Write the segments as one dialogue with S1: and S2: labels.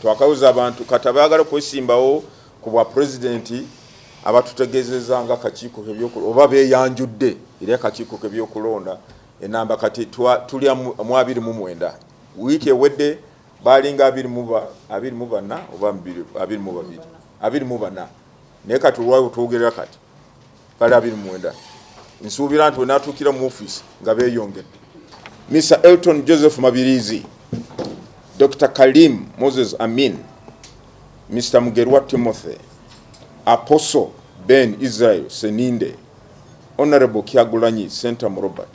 S1: twakawuza abantu katabaagala kwesimbawo ku bwa pulezidenti abatutegezeza nga akakiiko k'ebyokulonda oba beeyanjudde eri akakiiko k'ebyokulonda enamba kati tuli mu 29 wiiki ewedde balinga 24 oba 24 naye kati olwawo twogerera kati bali 29 nsuubira nti wenatuukira mu ofiisi nga beeyongedde. Mr. Elton Joseph Mabirizi, Dr. Kalim Moses Amin, Mr. Mugerwa Timothy, Apostle Ben Israel Seninde, Honorable Kyagulanyi Central Robert,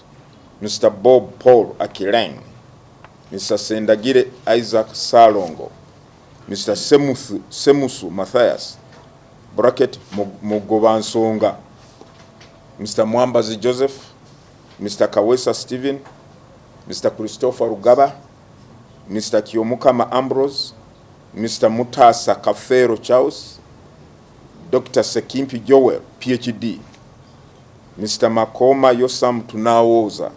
S1: Mr. Bob Paul Akileng, Mr. Sendagire Isaac Salongo, Mr. Semusu Matthias, bracket Mugobansonga, Mr. Mwambazi Joseph, Mr. Kawesa Stephen, Mr. Christopher Rugaba, Mr. Kiyomukama Ambrose, Mr. Mutasa Kafero Charles, Dr. Sekimpi Joel, PhD, Mr. Makoma Yosam Tunawoza,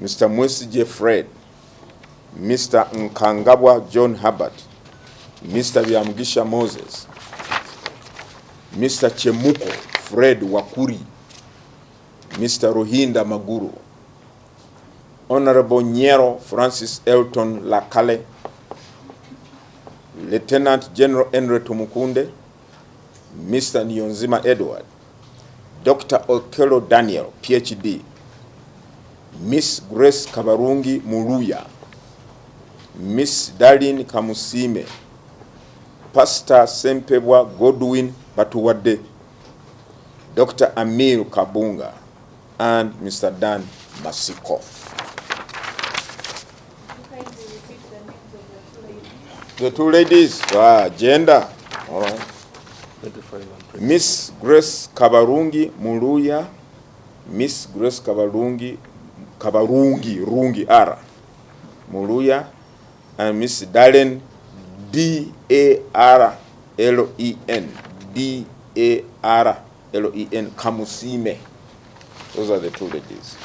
S1: Mr. Mwesije Fred, Mr. Nkangabwa John Herbert, Mr. Byamugisha Moses, Mr. Chemuko Fred Wakuri, Mr. Rohinda Maguru, Honorable Nyero Francis Elton Lakale, Lieutenant General Henry Tumukunde, Mr. Nyonzima Edward, Dr. Okelo Daniel, PhD, Miss Grace Kabarungi Muluya, Miss Darlene Kamusime, Pastor Sempebwa Godwin Batuwade, Dr. Amir Kabunga, and Mr. Dan Masiko. The two ladies, gender, all right. Miss Grace Kabarungi Muluya, Miss Grace Kabarungi Rungi Ara Muluya, and Miss Darlene Darlen Kamusime. Those are the two ladies.